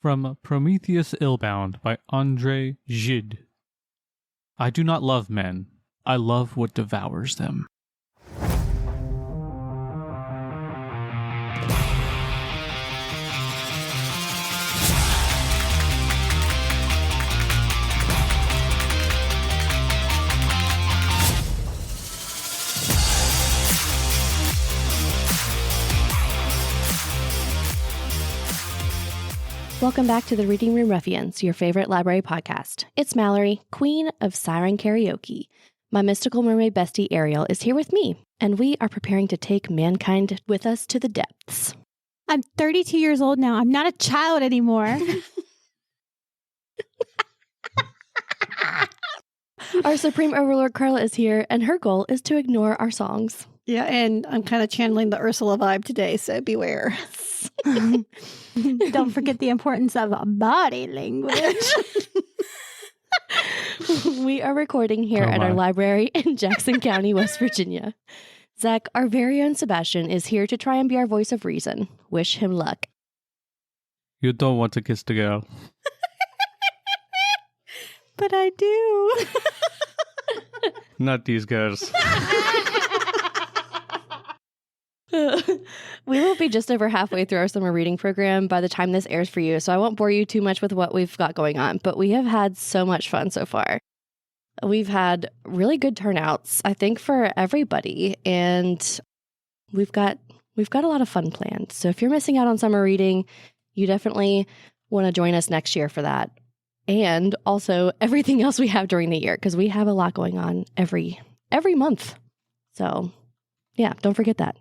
From Prometheus Illbound by André Gide. I do not love men. I love what devours them. Welcome back to the Reading Room Ruffians, your favorite library podcast. It's Mallory, queen of siren karaoke. My mystical mermaid bestie Ariel is here with me, and we are preparing to take mankind with us to the depths. I'm 32 years old now. I'm not a child anymore. Our Supreme Overlord Carla is here, and her goal is to ignore our songs. Yeah, and I'm kind of channeling the Ursula vibe today, so beware. Don't forget the importance of body language. We are recording here at our library in Jackson County, West Virginia. Zach, our very own Sebastian, is here to try and be our voice of reason. Wish him luck. You don't want to kiss the girl. But I do. Not these girls. We will be just over halfway through our summer reading program by the time this airs for you, so I won't bore you too much with what we've got going on, but we have had so much fun so far. We've had really good turnouts, I think, for everybody, and we've got a lot of fun planned. So if you're missing out on summer reading, you definitely want to join us next year for that. And also everything else we have during the year, because we have a lot going on every month. So yeah, don't forget that.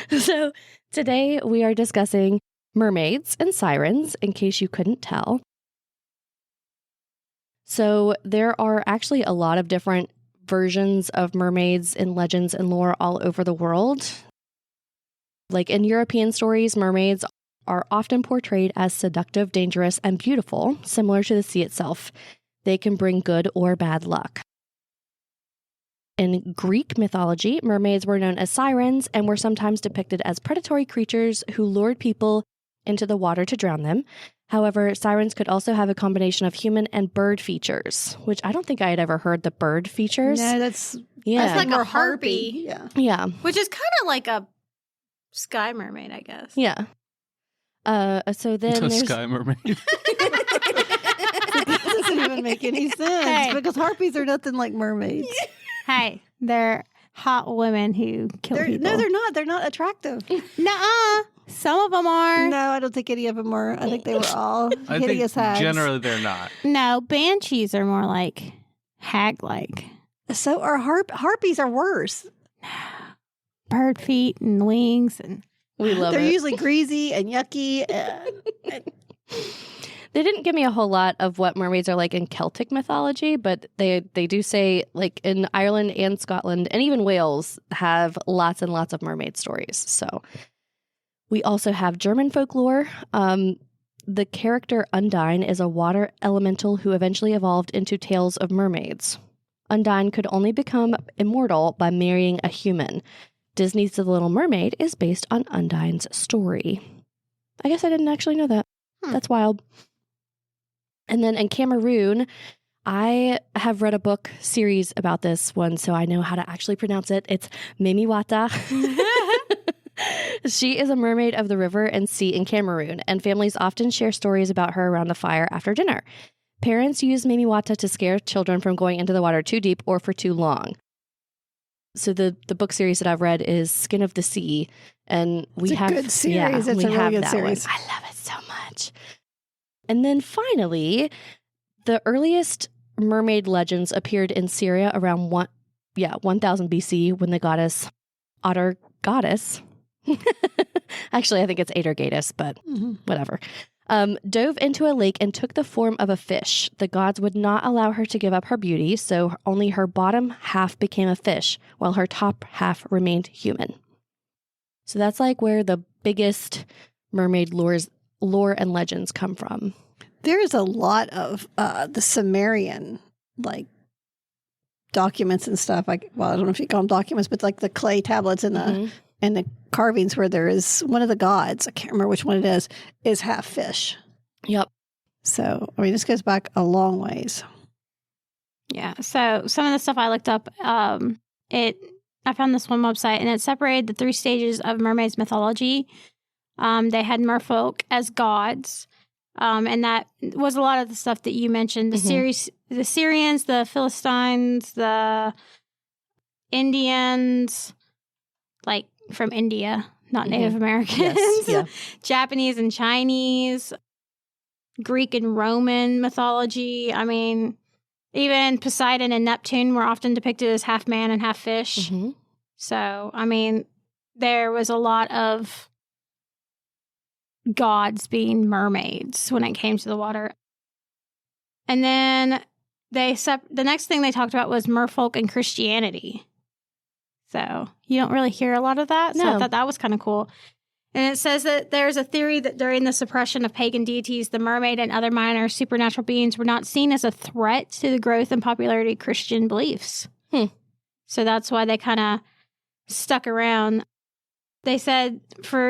So today we are discussing mermaids and sirens, in case you couldn't tell. So there are actually a lot of different versions of mermaids in legends and lore all over the world. Like in European stories, mermaids are often portrayed as seductive, dangerous, and beautiful, similar to the sea itself. They can bring good or bad luck. In Greek mythology, mermaids were known as sirens and were sometimes depicted as predatory creatures who lured people into the water to drown them. However, sirens could also have a combination of human and bird features, which I don't think I had ever heard the bird features. No, that's like more a harpy. Yeah. Which is kind of like a sky mermaid, I guess. Yeah. So then It's a there's sky mermaid. That doesn't even make any sense because harpies are nothing like mermaids. Hey, they're hot women who kill people. No, they're not. They're not attractive. Nuh-uh. Some of them are. No, I don't think any of them are. I think they were all I think hideous hags. generally they're not. No, banshees are more like hag-like. So are harpies are worse. Bird feet and wings and we love They're it. usually greasy and yucky. They didn't give me a whole lot of what mermaids are like in Celtic mythology, but they do say, like, in Ireland and Scotland and even Wales have lots and lots of mermaid stories. So we also have German folklore. The character Undine is a water elemental who eventually evolved into tales of mermaids. Undine could only become immortal by marrying a human. Disney's The Little Mermaid is based on Undine's story. I guess I didn't actually know that. That's wild. And then in Cameroon, I have read a book series about this one, so I know how to actually pronounce it. It's Mimiwata. She is a mermaid of the river and sea in Cameroon, and families often share stories about her around the fire after dinner. Parents use Mimiwata to scare children from going into the water too deep or for too long. So the book series that I've read is Skin of the Sea, and It's a good series. Yeah, It's a we really have good that series. one. I love it so much. And then finally, the earliest mermaid legends appeared in Syria around 1000 BC when the goddess Atargatis, actually I think it's Atargatis, but whatever, dove into a lake and took the form of a fish. The gods would not allow her to give up her beauty, so only her bottom half became a fish, while her top half remained human. So that's like where the biggest mermaid lore and legends come from. There's a lot of the Sumerian documents and stuff. I don't know if you call them documents, but like the clay tablets and the carvings where there is one of the gods, I can't remember which one it is half fish. Yep. So, I mean, this goes back a long ways. Yeah. So some of the stuff I looked up, I found this one website, and it separated the 3 stages of mermaids mythology. They had merfolk as gods, and that was a lot of the stuff that you mentioned. The Syrians, the Philistines, the Indians, like from India, not Native Americans. Yes, yeah. Japanese and Chinese, Greek and Roman mythology. I mean, even Poseidon and Neptune were often depicted as half man and half fish. Mm-hmm. So, I mean, there was a lot of gods being mermaids when it came to the water. And then the next thing they talked about was merfolk and Christianity. So you don't really hear a lot of that. So I thought that was kind of cool. And it says that there's a theory that during the suppression of pagan deities, the mermaid and other minor supernatural beings were not seen as a threat to the growth and popularity of Christian beliefs. So that's why they kind of stuck around. They said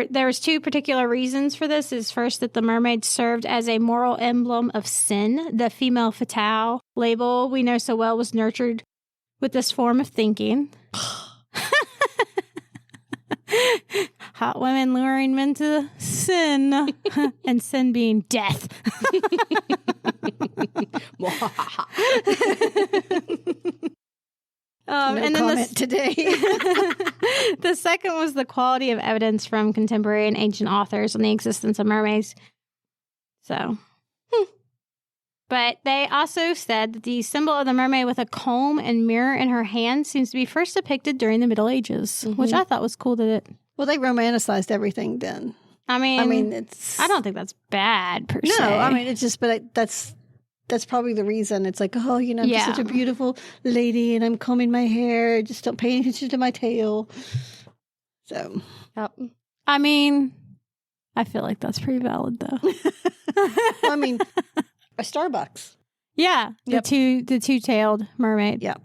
there was 2 particular reasons for this. Is first that the mermaid served as a moral emblem of sin. The female fatale label we know so well was nurtured with this form of thinking. Hot women luring men to sin, and sin being death. No and then comment today. The second was the quality of evidence from contemporary and ancient authors on the existence of mermaids. So, but they also said that the symbol of the mermaid with a comb and mirror in her hand seems to be first depicted during the Middle Ages, which I thought was cool. Well, they romanticized everything then. I mean, it's. I don't think that's bad per se. No, I mean, it's just, but that's probably the reason. It's like, oh, I'm just such a beautiful lady, and I'm combing my hair. Just don't pay attention to my tail. So, I mean, I feel like that's pretty valid, though. well, I mean, a Starbucks. Yeah, the two-tailed mermaid. Yeah.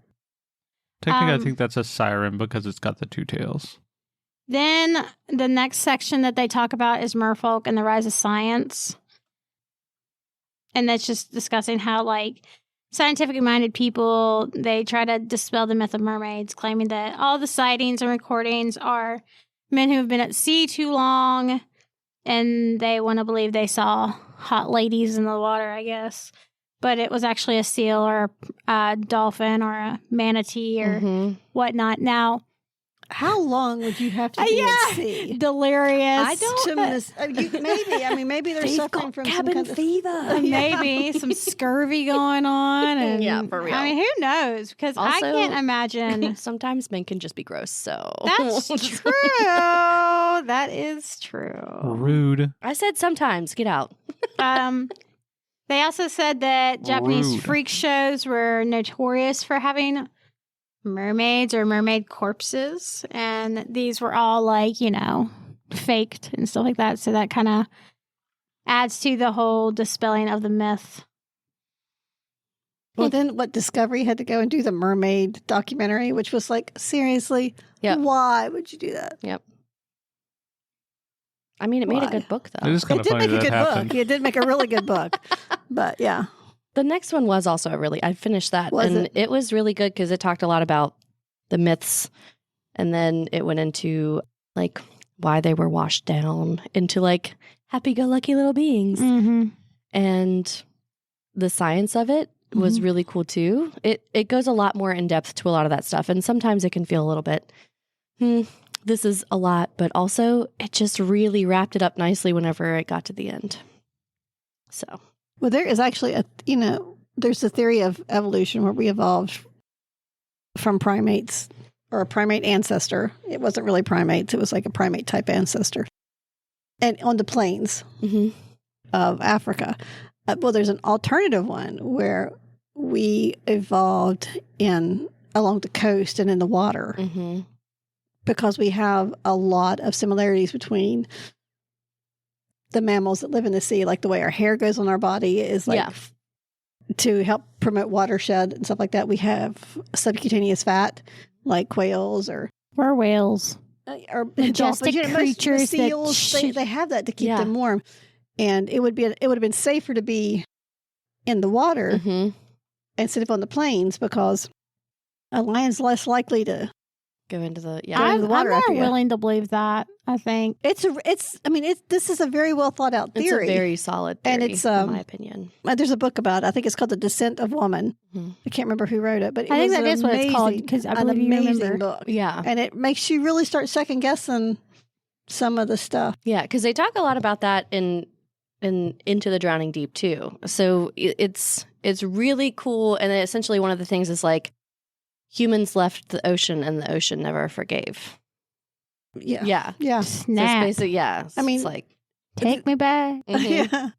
Technically, I think that's a siren because it's got the 2 tails. Then the next section that they talk about is merfolk and the rise of science. And that's just discussing how, like, scientifically minded people, they try to dispel the myth of mermaids, claiming that all the sightings and recordings are men who have been at sea too long, and they want to believe they saw hot ladies in the water, I guess. But it was actually a seal or a dolphin or a manatee or whatnot. Now, how long would you have to be at sea? Delirious. I don't. Maybe they're suffering from cabin some kind fever. Maybe some scurvy going on. And, yeah, for real. I mean, who knows? Because I can't imagine. Sometimes men can just be gross, so. That's true. That is true. Rude. I said sometimes. Get out. They also said that Japanese freak shows were notorious for having mermaids or mermaid corpses, and these were all faked and stuff like that, so that kind of adds to the whole dispelling of the myth. Well, then what, Discovery had to go and do the mermaid documentary, which was like, seriously, why would you do that? Yep. I mean, it made a good book, though. It is kind of funny that happened. It did make a really good book, but yeah. The next one was also I finished that. It was really good because it talked a lot about the myths, and then it went into like why they were washed down into like happy-go-lucky little beings. And the science of it was really cool too. It goes a lot more in depth to a lot of that stuff, and sometimes it can feel a little bit, this is a lot, but also it just really wrapped it up nicely whenever it got to the end. So. Well, there is actually there's a theory of evolution where we evolved from primates or a primate ancestor. It wasn't really primates. It was like a primate type ancestor. And on the plains of Africa. Well, there's an alternative one where we evolved along the coast and in the water because we have a lot of similarities between the mammals that live in the sea, like the way our hair goes on our body is like to help promote watershed and stuff like that. We have subcutaneous fat like quails or we're whales. or Majestic dolphins. creatures Most, the seals, that they have that to keep Yeah. them warm. And it would have been safer to be in the water Mm-hmm. instead of on the plains because a lion's less likely to. Go into the in the water I'm after more you. willing to believe that. I think This is a very well thought out theory. It's a very solid theory, And it's, in my opinion. There's a book about it. I think it's called The Descent of Woman. Mhm. I can't remember who wrote it, but it I think was that an is what it's called, amazing- 'cause I an believe you amazing remember. book. Yeah. And it makes you really start second guessing some of the stuff. Yeah, because they talk a lot about that in Into the Drowning Deep too. So it's really cool, and essentially one of the things is like humans left the ocean, and the ocean never forgave. Yeah. Yeah, Yeah. so it's Snap. basically I mean, it's like Take me back. mhm. Yeah.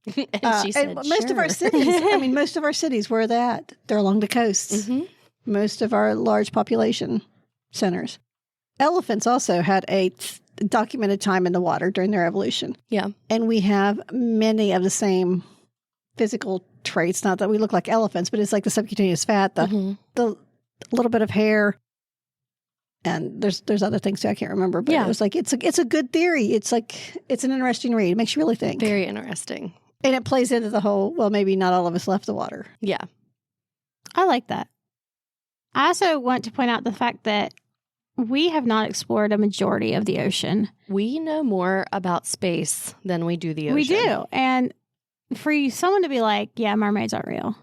and she said, and most of our "Sure." cities, most of our cities, where are they at? They're along the coasts. Mhm. Most of our large population centers. Elephants also had a documented time in the water during their evolution. Yeah. And we have many of the same physical traits. Not that we look like elephants, but it's like the subcutaneous fat, Mhm. the little bit of hair, and there's other things too. I can't remember, but Yeah. it was like it's a good theory. It's like it's an interesting read. It makes you really think, Very interesting. and it plays into the whole. Well, maybe not all of us left the water. Yeah. I like that. I also want to point out the fact that we have not explored a majority of the ocean. We know more about space than we do the ocean. We do. And for someone to be like, yeah, mermaids aren't real.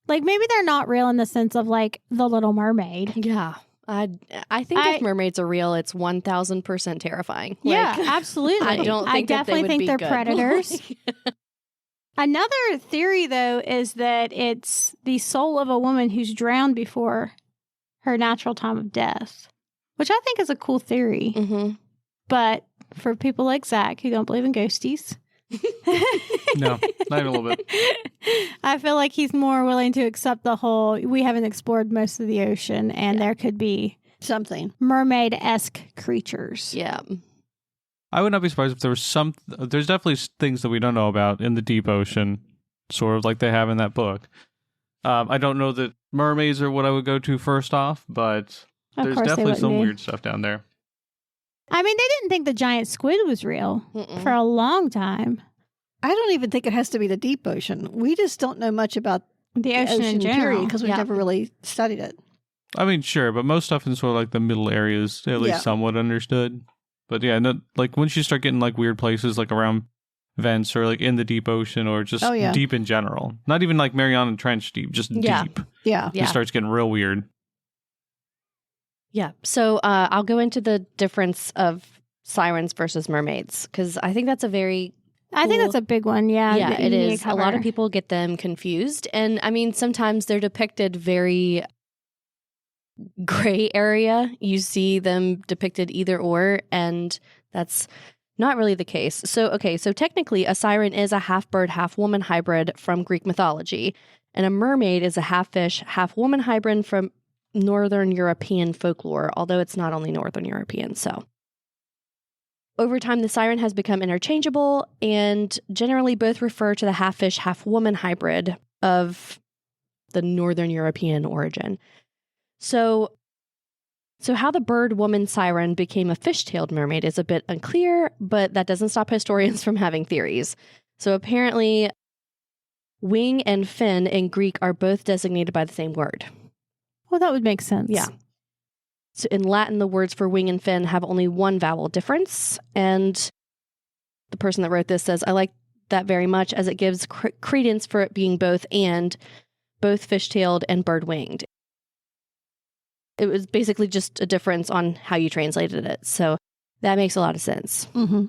Like, maybe they're not real in the sense of like the Little Mermaid. Yeah. I think if mermaids are real, it's 1,000% terrifying. Yeah, Like, absolutely. I don't think that they definitely would think be they're good. predators. Another theory, though, is that it's the soul of a woman who's drowned before her natural time of death, which I think is a cool theory. hmm But for people like Zach who don't believe in ghosties, No, not even a little bit. I feel like he's more willing to accept the whole, we haven't explored most of the ocean and there could be Something. mermaid-esque creatures. Yeah. I would not be surprised if there was there's definitely things that we don't know about in the deep ocean, sort of like they have in that book. I don't know that mermaids are what I would go to first off, but Of there's course they definitely wouldn't some be. weird stuff down there. I mean, they didn't think the giant squid was real Mm-mm. for a long time. I don't even think it has to be the deep ocean. We just don't know much about The ocean in general. because we've Yeah. never really studied it. I mean, sure, but most stuff in sort of like the middle areas, at least Yeah. somewhat understood. But yeah, no, like once you start getting like weird places like around vents or like in the deep ocean or just Oh, yeah. deep in general, not even like Mariana Trench deep, just Yeah. deep, Yeah. Yeah. it starts getting real weird. Yeah. So I'll go into the difference of sirens versus mermaids because I think that's a very I think cool- that's a big one. Yeah. yeah, that it you need to is. A lot cover. of people get them confused. And I mean, sometimes they're depicted very gray area. You see them depicted either or, and that's not really the case. So, okay, so technically, a siren is a half bird, half woman hybrid from Greek mythology, and a mermaid is a half fish, half woman hybrid from Northern European folklore, although it's not only Northern European. So, over time, the siren has become interchangeable, and generally both refer to the half fish, half woman hybrid of the Northern European origin. So how the bird woman siren became a fish-tailed mermaid is a bit unclear, but that doesn't stop historians from having theories. So apparently, wing and fin in Greek are both designated by the same word. Well, that would make sense. Yeah. So in Latin, the words for wing and fin have only one vowel difference. And the person that wrote this says, I like that very much as it gives credence for it being both fish-tailed and bird-winged. It was basically just a difference on how you translated it. So that makes a lot of sense. Mm-hmm.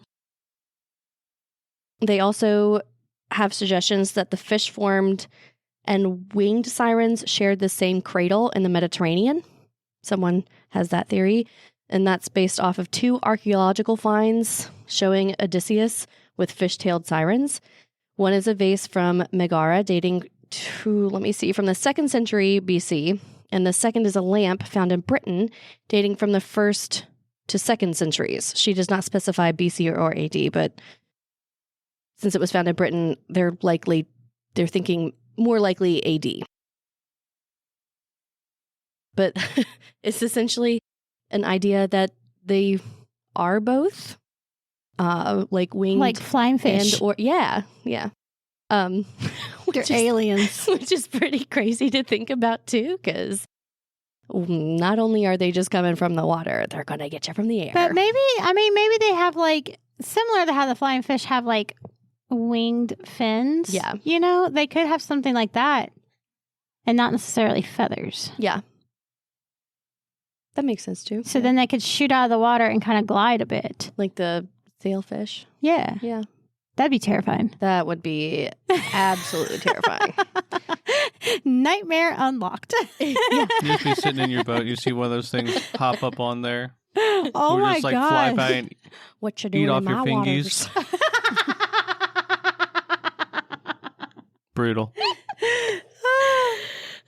They also have suggestions that the fish-formed and winged sirens shared the same cradle in the Mediterranean. Someone has that theory. And that's based off of 2 archaeological finds showing Odysseus with fish-tailed sirens. One is a vase from Megara dating to, from the 2nd century BC. And the second is a lamp found in Britain dating from the 1st to 2nd centuries. She does not specify BC or AD, but since it was found in Britain, they're thinking more likely AD. But it's essentially an idea that they are both like winged, Like flying fish. and or yeah. They're Which is, aliens. which is pretty crazy to think about too, because not only are they just coming from the water, they're gonna get you from the air. But maybe they have like similar to how the flying fish have like winged fins. Yeah. You know, they could have something like that and not necessarily feathers. Yeah. That makes sense too. So then they could shoot out of the water and kind of glide a bit. Like the sailfish. Yeah. Yeah. That'd be terrifying. That would be absolutely terrifying. Nightmare unlocked. Yeah. You just be sitting in your boat, you see one of those things pop up on there. Oh or my just like gosh. fly by and What you doing eat off in your my fingies. Brutal.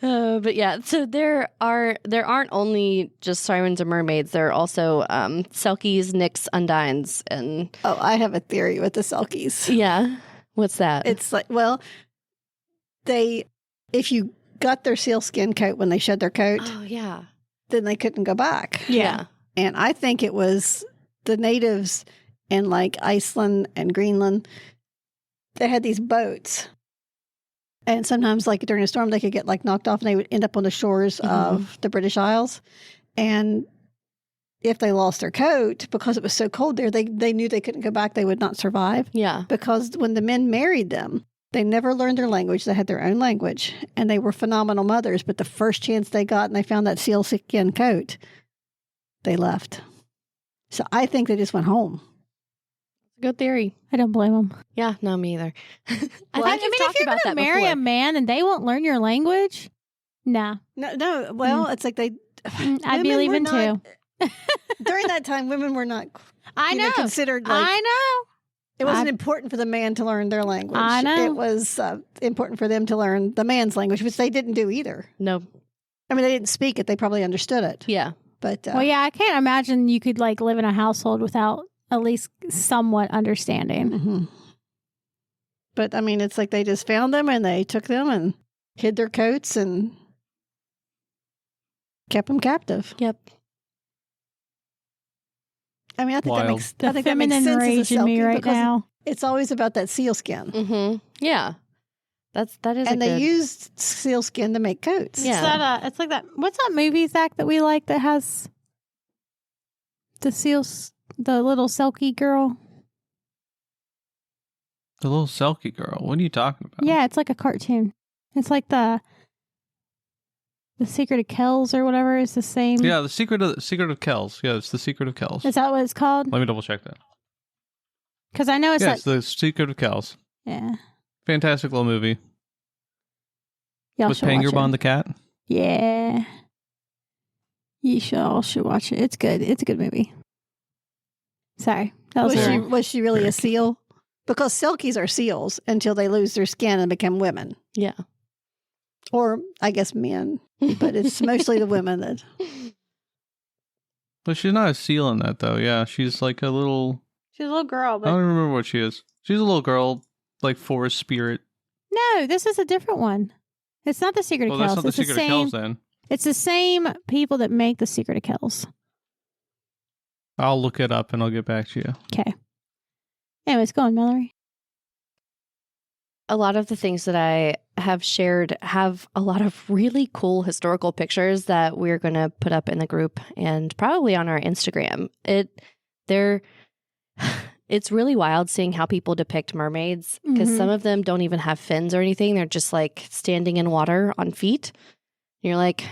But yeah, so there aren't only just sirens and mermaids. There are also selkies, nix, undines, and Oh, I have a theory with the Selkies. yeah. What's that? It's like, well, if you got their sealskin coat when they shed their coat, oh yeah, then they couldn't go back. yeah. And I think it was the natives in like Iceland and Greenland. They had these boats. And sometimes, like during a storm, they could get like knocked off and they would end up on the shores of the British Isles. And if they lost their coat, because it was so cold there, they knew they couldn't go back. They would not survive. Yeah. Because when the men married them, they never learned their language. They had their own language. And they were phenomenal mothers. But the first chance they got and they found that sealskin coat, they left. So I think they just went home. Good theory. I don't blame them. Yeah, no, me either. I I think mean, you've if talked you're about going to that marry before. a man and they won't learn your language, nah. No. Well, it's like they. I'd be women were leaving not- too. During that time, women were not I know. considered like. I know. It wasn't important for the man to learn their language. I know. It was important for them to learn the man's language, which they didn't do either. No. I mean, they didn't speak it. They probably understood it. Yeah. But Well, yeah, I can't imagine you could like live in a household without at least somewhat understanding. mhm. But I mean, it's like they just found them and they took them and hid their coats and kept them captive. Yep. I mean, I think Wild. that makes The I think that makes feminine sense rage as a in me Selkie right because now. it's always about that sealskin. Mm-hmm. Yeah. That is And a they good... used sealskin to make coats. Yeah. It's like that. What's that movie, Zach, that we like that has the seals, the little Selkie girl? The little Selkie girl. What are you talking about? Yeah, it's like a cartoon. It's like the Secret of Kells or whatever is the same. Yeah, the secret of Kells. Yeah, it's the Secret of Kells. Is that what it's called? Let me double check that. Because I know it's Yeah, like, it's the Secret of Kells. yeah. Fantastic little movie Y'all with should watch Pangerbon it. the cat. Yeah. You all should watch it. It's good. It's a good movie. Sorry. That was Very- Was she really very a seal? Because Selkies are seals until they lose their skin and become women. Yeah. Or, I guess, men. But it's mostly the women that... But she's not a seal in that though. Yeah, she's like a little. She's a little girl, I but don't remember what she is. She's a little girl, like forest spirit. no, this is a different one. It's not the Secret Well, of that's Kells. not the It's the Secret of same. Kells then. It's the same people that make the Secret of Kells. I'll look it up and I'll get back to you. Okay. Anyways, go on, Mallory. A lot of the things that I have shared have a lot of really cool historical pictures that we're going to put up in the group and probably on our Instagram. It's really wild seeing how people depict mermaids because Mhm. some of them don't even have fins or anything. They're just like standing in water on feet. And you're like,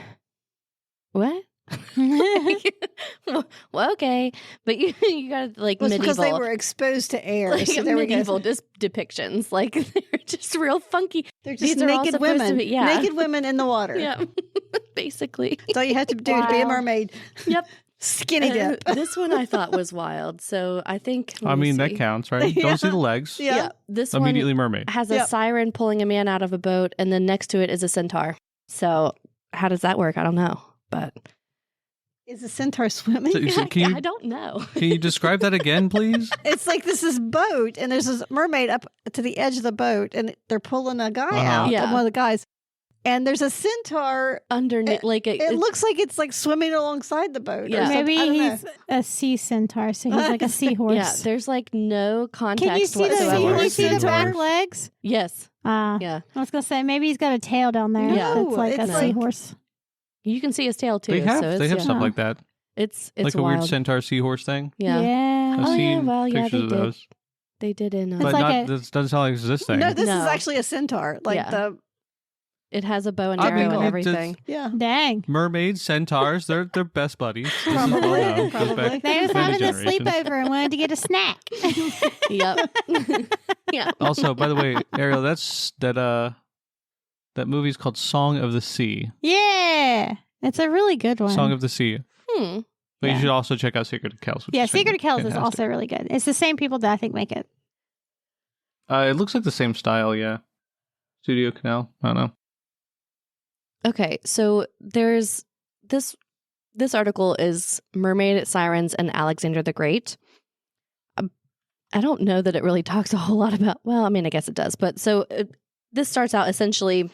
what? Well, okay, but you got like Well, it's medieval, because they were exposed to air. like so there we go. medieval depictions. Like they're just real funky. They're just These are all naked supposed to women. be- yeah. Naked women in the water. Yeah, basically. That's all you have to do to be a Wow. mermaid. Yep. Skinny dip. This one I thought was wild. So I think. let I me mean, that see. counts, right? Yeah. Don't see the legs. Yeah. This Immediately one mermaid. has a Yep. siren pulling a man out of a boat, and then next to it is a centaur. So how does that work? I don't know, but Is a centaur swimming? So can you I don't know. can you describe that again, please? It's like this is boat, and there's this mermaid up to the edge of the boat, and they're pulling a guy out, Yeah. one of the guys. and there's a centaur underneath, It looks like it's like swimming alongside the boat. Yeah. Or Maybe something. I don't he's a sea centaur, so he's like a seahorse. yeah. There's like no context Can you see the whatsoever. can you see the back Seahorse. legs? Yes. Yeah. I was gonna say maybe he's got a tail down there. No, It's like a it's like- seahorse. You can see his tail too. They have so it's, they have yeah. stuff like that, It's like a wild. weird centaur seahorse thing. Yeah. I've Oh, yeah, seen well, yeah, pictures they of did. those, They did in. but like not a- this doesn't sound like it's this thing. No, this No. is actually a centaur. Like Yeah. It has a bow and I arrow mean, and it everything. yeah. Dang. Mermaids, centaurs, they're best buddies. This is well Probably, known. Goes probably. back They was many having a generations. sleepover and wanted to get a snack. Yep. yeah. Also, by the way, Ariel, that movie's called Song of the Sea. Yeah. It's a really good one. Song of the Sea. Hmm. But Yeah. you should also check out Secret of Kells. Which Yeah, is Secret of Kells is fantastic. also really good. It's the same people that I think make it. It looks like the same style, yeah. Studio Canal. I don't know. Okay, so there's this article is Mermaid, Sirens, and Alexander the Great. I don't know that it really talks a whole lot about, well, I mean, I guess it does. But so this starts out essentially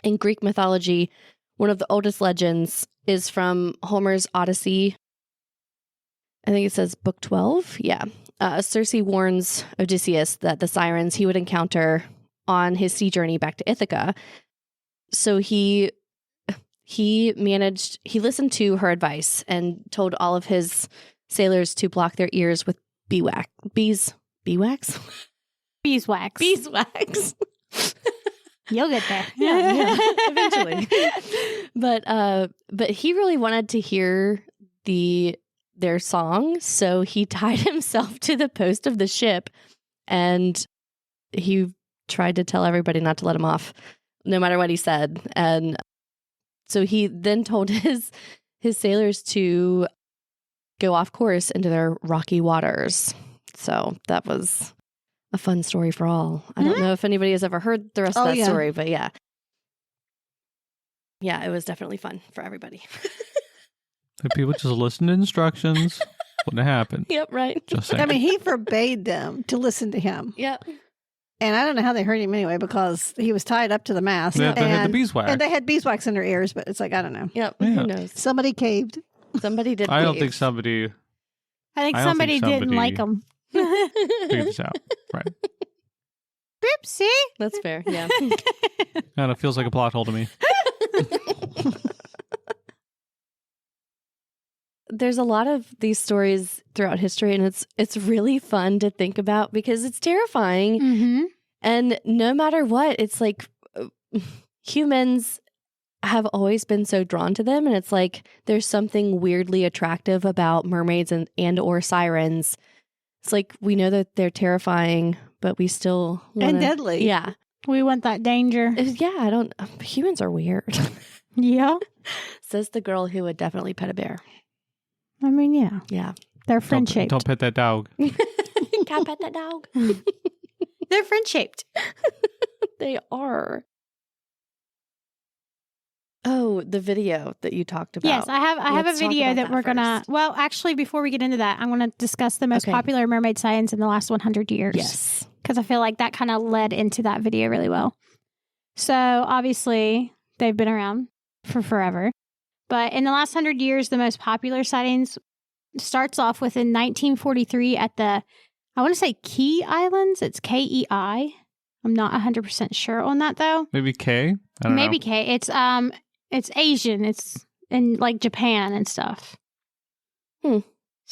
in Greek mythology. One of the oldest legends is from Homer's Odyssey. I think it says book 12. Yeah. Circe warns Odysseus that the sirens he would encounter on his sea journey back to Ithaca. So he listened to her advice and told all of his sailors to block their ears with beeswax. Beeswax. Beeswax. You'll get there. Yeah, eventually. But he really wanted to hear their song, so he tied himself to the post of the ship, and he tried to tell everybody not to let him off, no matter what he said. And so he then told his sailors to go off course into their rocky waters. So that was a fun story for all. I don't know if anybody has ever heard the rest of that story, but yeah. Yeah, it was definitely fun for everybody. If people just listened to instructions, wouldn't have happened. Yep, right. Just saying. I mean, he forbade them to listen to him. Yep. And I don't know how they heard him anyway because he was tied up to the mast. they had the and beeswax. they had beeswax in their ears, but it's like, I don't know. Yep. Yeah. Who knows? Somebody caved. Somebody did. I don't leave. think somebody I think I don't somebody think didn't somebody- like them. figured this out. Right. Oopsie. That's fair. Yeah. And it feels like a plot hole to me. There's a lot of these stories throughout history, and it's really fun to think about because it's terrifying. Mm-hmm. And no matter what, it's like humans have always been so drawn to them, and it's like there's something weirdly attractive about mermaids and or sirens. It's like we know that they're terrifying, but we still wanna, And deadly. Yeah, We want that danger. yeah. I don't. Humans are weird. Yeah. Says the girl who would definitely pet a bear. I mean, yeah. Yeah. They're friend shaped. Don't pet that dog. Can't pet that dog. They're friend shaped. They are. Oh, the video that you talked about. Yes, I have a Let's talk video about that that we're gonna. first. Well, actually, before we get into that, I'm gonna discuss the most Okay. popular mermaid science in the last 100 years. Yes. Because I feel like that kind of led into that video really well. So obviously, they've been around for forever, but in the last 100 years, the most popular sightings starts off with in 1943 at the, I want to say Key Islands. It's KEI. I'm not 100% sure on that though. Maybe K? I don't Maybe know. K. It's Asian. It's in like Japan and stuff. So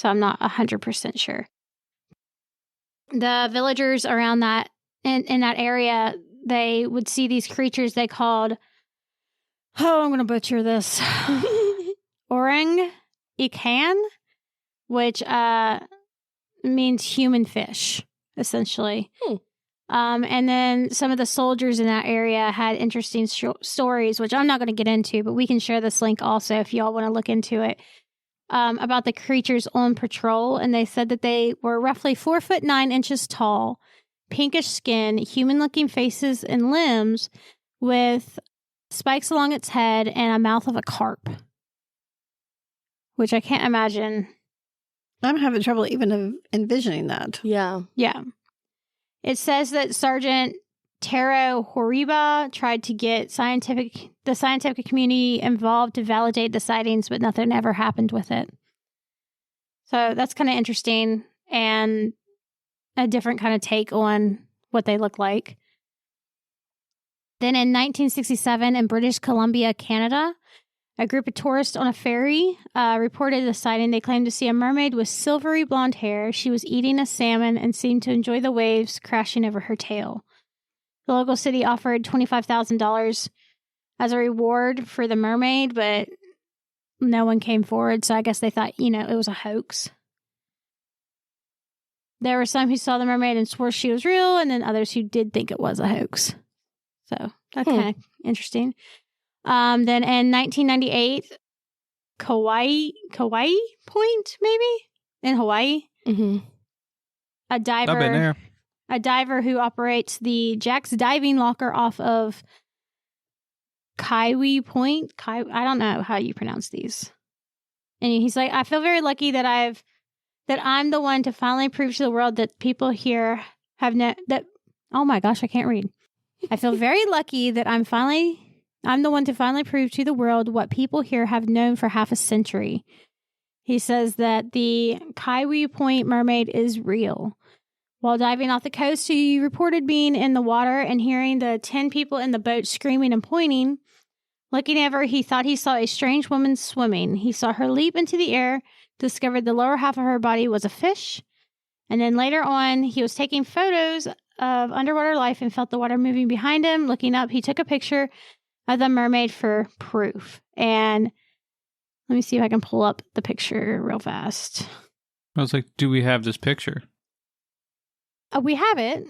I'm not 100% sure. The villagers around that in that area, they would see these creatures they called, oh, I'm going to butcher this, orang ikan, which means human fish, essentially. And then some of the soldiers in that area had interesting stories, which I'm not going to get into, but we can share this link also if y'all want to look into it, about the creatures on patrol. And they said that they were roughly 4'9" tall, pinkish skin, human-looking faces and limbs with spikes along its head and a mouth of a carp, which I can't imagine. I'm having trouble even envisioning that. Yeah. Yeah. It says that Sergeant Taro Horiba tried to get the scientific community involved to validate the sightings, but nothing ever happened with it. So that's kind of interesting and a different kind of take on what they look like. Then in 1967 in British Columbia, Canada, a group of tourists on a ferry reported a sighting. They claimed to see a mermaid with silvery blonde hair. She was eating a salmon and seemed to enjoy the waves crashing over her tail. The local city offered $25,000 as a reward for the mermaid, but no one came forward, so I guess they thought, it was a hoax. There were some who saw the mermaid and swore she was real, and then others who did think it was a hoax. So that's kind of interesting. Then in 1998, Kauai Point, maybe, in Hawaii, Mm-hmm. I've been there. A diver who operates the Jack's Diving Locker off of Kauai Point. I don't know how you pronounce these. And he's like, I feel very lucky that I'm the one to finally prove to the world that people here have oh my gosh, I can't read. I feel very lucky that I'm the one to finally prove to the world what people here have known for half a century. He says that the Kauai Point mermaid is real. While diving off the coast, he reported being in the water and hearing the 10 people in the boat screaming and pointing. Looking over, he thought he saw a strange woman swimming. He saw her leap into the air, discovered the lower half of her body was a fish, and then later on, he was taking photos of underwater life and felt the water moving behind him. Looking up, he took a picture of the mermaid for proof. And let me see if I can pull up the picture real fast. I was like, do we have this picture? We have it.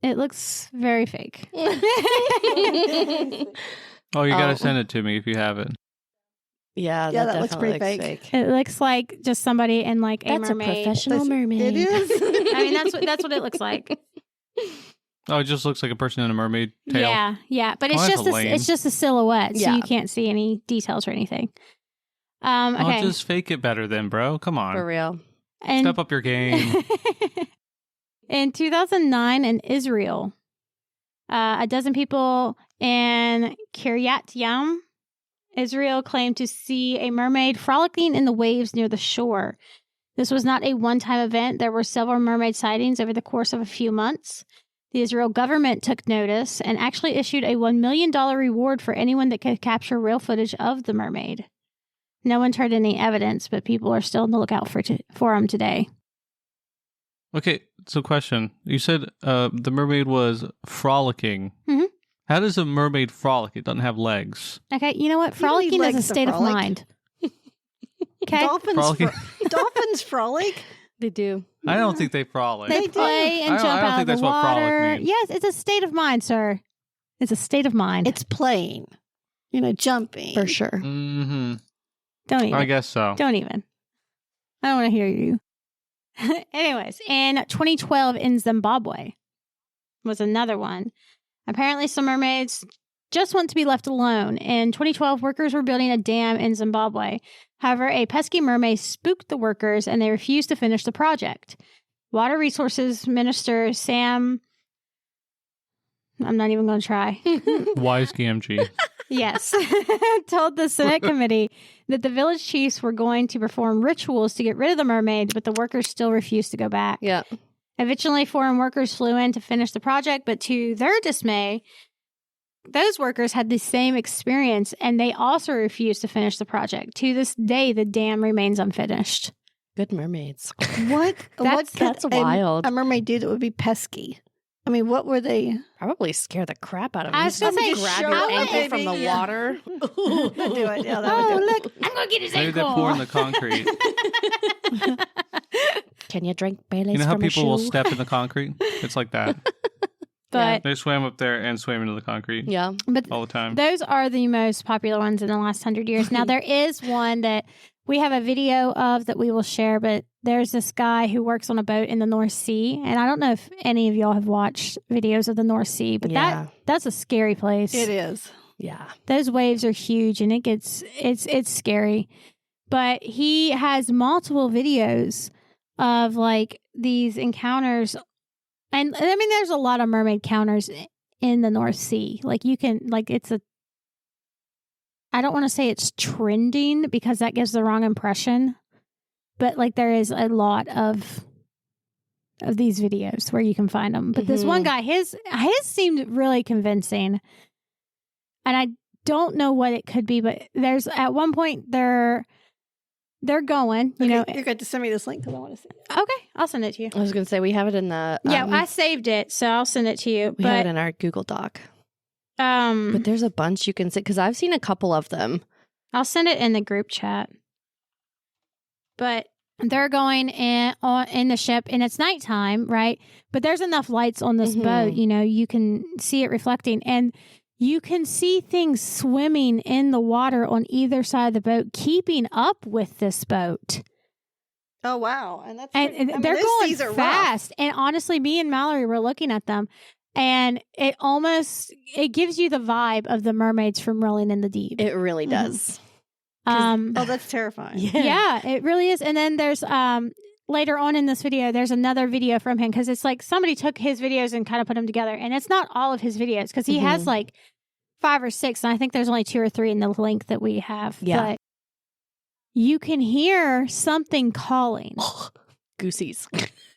It looks very fake. Oh, you gotta send it to me if you have it. Yeah, that looks pretty fake. It looks like just somebody in like a That's mermaid. a professional mermaid. It is. I mean, that's what it looks like. Oh, it just looks like a person in a mermaid tail. Yeah, but Oh, it's that's just lame. it's just a silhouette, so Yeah. you can't see any details or anything. Okay, I'll just fake it better then, bro. Come on. For real. and Step up your game. in 2009 in Israel, a dozen people in Kiryat Yam, Israel, claimed to see a mermaid frolicking in the waves near the shore. This was not a one-time event. There were several mermaid sightings over the course of a few months. The Israel government took notice and actually issued a $1 million reward for anyone that could capture real footage of the mermaid. No one turned any evidence, but people are still on the lookout for them today. Okay, so question. You said the mermaid was frolicking. Mhm. How does a mermaid frolic? It doesn't have legs. Okay, you know what? You don't need Frolicking is a legs to state of frolic. mind. Okay? Frolicking. Dolphins frolic. They do. I don't think they frolic. They They do. play and I don't jump think out of that's the what frolic water. means. Yes, it's a state of mind, sir. It's a state of mind. It's playing. Jumping. For sure. Mm-hmm. Don't even. I guess so. Don't even. I don't want to hear you. Anyways, in 2012 in Zimbabwe was another one. Apparently some mermaids just want to be left alone. In 2012, workers were building a dam in Zimbabwe. However, a pesky mermaid spooked the workers and they refused to finish the project. Water Resources Minister Sam... I'm not even going to try. Wise GMG. Yes. Told the Senate committee that the village chiefs were going to perform rituals to get rid of the mermaids, but the workers still refused to go back. Yeah. Eventually, foreign workers flew in to finish the project, but to their dismay, those workers had the same experience, and they also refused to finish the project. To this day, the dam remains unfinished. Good mermaids. What? What could That's wild. a mermaid do that would be pesky? I mean, what were they? Probably scare the crap out of me. I was gonna say, grab show your it, ankle from the baby. Yeah. water. do it. Yeah, that Oh, would do it. look, I'm going to get his Maybe they're ankle. pouring the concrete. Can you drink Bailey's You know how from a people will shoe? step in the concrete? It's like that. But, They swam up there and swam into the concrete Yeah. but all the time. those are the most popular ones in the last 100 years. Now, there is one that we have a video of that we will share, but there's this guy who works on a boat in the North Sea. And I don't know if any of y'all have watched videos of the North Sea, but Yeah. that's a scary place. It is. Yeah. Those waves are huge and it's scary. But he has multiple videos of like these encounters And I mean, there's a lot of mermaid counters in the North Sea. Like you can, like I don't want to say it's trending because that gives the wrong impression, but like there is a lot of these videos where you can find them. But this one guy, his seemed really convincing, and I don't know what it could be. But there's at one point they're going. You know, you're going to send me this link because I want to see it. Okay, I'll send it to you. I was going to say we have it in the I saved it, so I'll send it to you. We have it in our Google Doc. But there's a bunch you can see because I've seen a couple of them. I'll send it in the group chat. But they're going in the ship, and it's nighttime, right? But there's enough lights on this boat, you know, you can see it reflecting, and you can see things swimming in the water on either side of the boat, keeping up with this boat. Oh wow! And they're going fast. Rough. And honestly, me and Mallory were looking at them. And it gives you the vibe of the mermaids from Rolling in the Deep. It really does. That's terrifying. Yeah, it really is. And then there's later on in this video, there's another video from him because it's like somebody took his videos and kind of put them together. And it's not all of his videos because he has like 5 or 6. And I think there's only 2 or 3 in the link that we have. Yeah. But you can hear something calling. Goosies.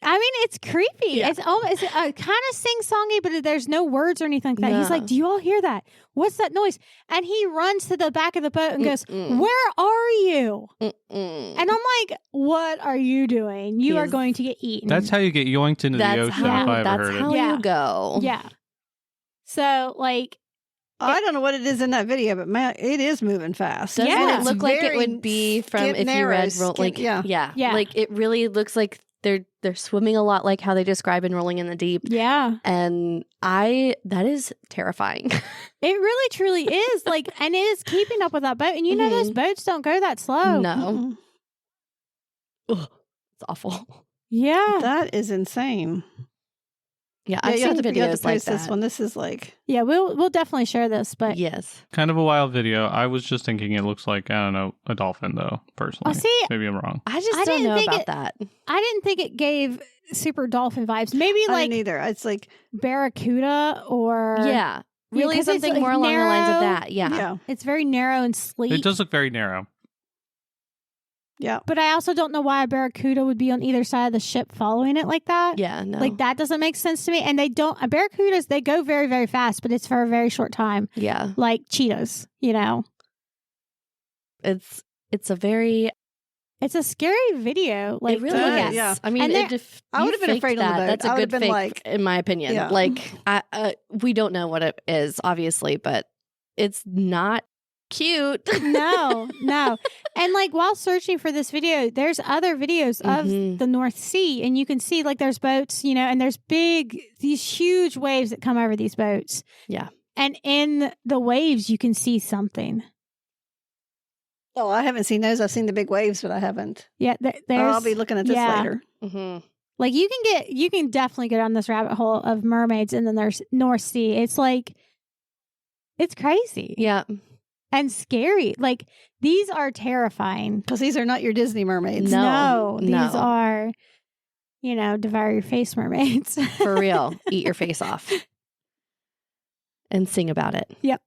I mean, it's creepy. Yeah. It's kind of sing-songy, but there's no words or anything like that. No. He's like, do you all hear that? What's that noise? And he runs to the back of the boat and goes, where are you? And I'm like, what are you doing? You are going to get eaten. That's how you get yoinked into the ocean, if I ever heard it. That's how you go. Yeah. So, like... I don't know what it is in that video, but man, it is moving fast. Doesn't it look like it would be from if you read... Yeah. Like, it really looks like they're swimming a lot like how they describe in Rolling in the Deep. Yeah. And that is terrifying. It really truly is. Like, and it is keeping up with that boat. And you know those boats don't go that slow. No. Ugh, it's awful. Yeah. That is insane. Yeah, I've seen videos like that. This one. This is like... Yeah, we'll definitely share this, but... Yes. Kind of a wild video. I was just thinking it looks like, I don't know, a dolphin, though, personally. Oh, see, maybe I'm wrong. I don't know about that. I didn't think it gave super dolphin vibes. Maybe I like... didn't either. It's like... Barracuda or... Yeah. Really something like more along the lines of that. Yeah. It's very narrow and sleek. It does look very narrow. Yeah. But I also don't know why a barracuda would be on either side of the ship following it like that. Yeah, no. Like, that doesn't make sense to me. And barracudas, they go very, very fast, but it's for a very short time. Yeah. Like cheetahs, you know? It's a scary video. Like, it really is. Yeah. I mean, I would have been afraid on the boat. That's a good fake, in my opinion. Yeah. Like, we don't know what it is, obviously, but it's not cute. No. And like, while searching for this video, there's other videos of the North Sea, and you can see like there's boats, you know, and there's these huge waves that come over these boats. Yeah. And in the waves, you can see something. Oh, I haven't seen those. I've seen the big waves, but I haven't. Yeah. I'll be looking at this later. Mm-hmm. Like, you can definitely get on this rabbit hole of mermaids in the North Sea. It's like, it's crazy. Yeah. And scary. Like, these are terrifying. Because these are not your Disney mermaids. No. These are, you know, devour your face mermaids. For real. Eat your face off. And sing about it. Yep.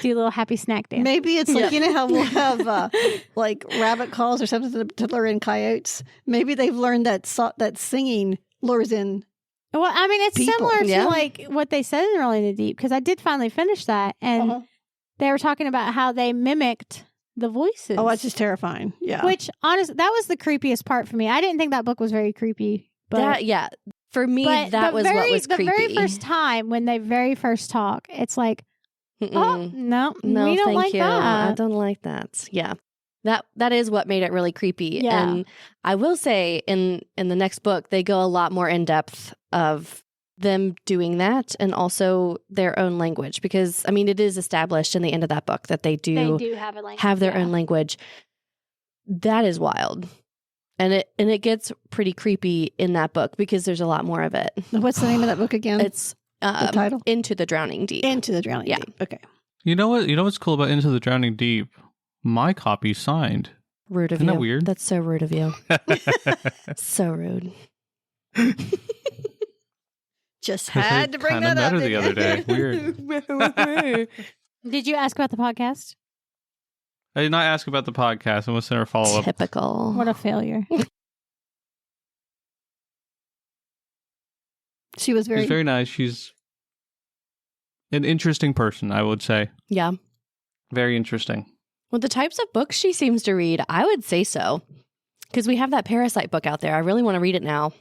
Do a little happy snack dance. Maybe it's like, you know how we'll have like rabbit calls or something to lure in coyotes? Maybe they've learned that singing lures in. Well, I mean, it's people. similar to like what they said in Rolling in the Deep, because I did finally finish that, and they were talking about how they mimicked the voices. Oh, that's just terrifying. Yeah. Which, honestly, that was the creepiest part for me. I didn't think that book was very creepy. But for me, that was what was creepy. The very first time when they very first talk, it's like, oh, no, we don't thank like you. that. I don't like that. Yeah. That is what made it really creepy. Yeah. And I will say in the next book, they go a lot more in depth of them doing that and also their own language, because I mean, it is established in the end of that book that they do have a language, have their own language. That is wild. And it gets pretty creepy in that book because there's a lot more of it. What's the name of that book again? It's the title? Into the Drowning Deep. Into the Drowning Deep. Okay. You know what's cool about Into the Drowning Deep? My copy's signed. Rude of Isn't you. that weird? That's so rude of you. So rude. Just had to bring Kinda that up. met her the didn't other day. you? Weird. Did you ask about the podcast? I did not ask about the podcast. I want to send her a follow-up. Typical. What a failure. She was She's very nice. She's an interesting person, I would say. Yeah. Very interesting. Well, the types of books she seems to read, I would say so. Because we have that Parasite book out there. I really want to read it now.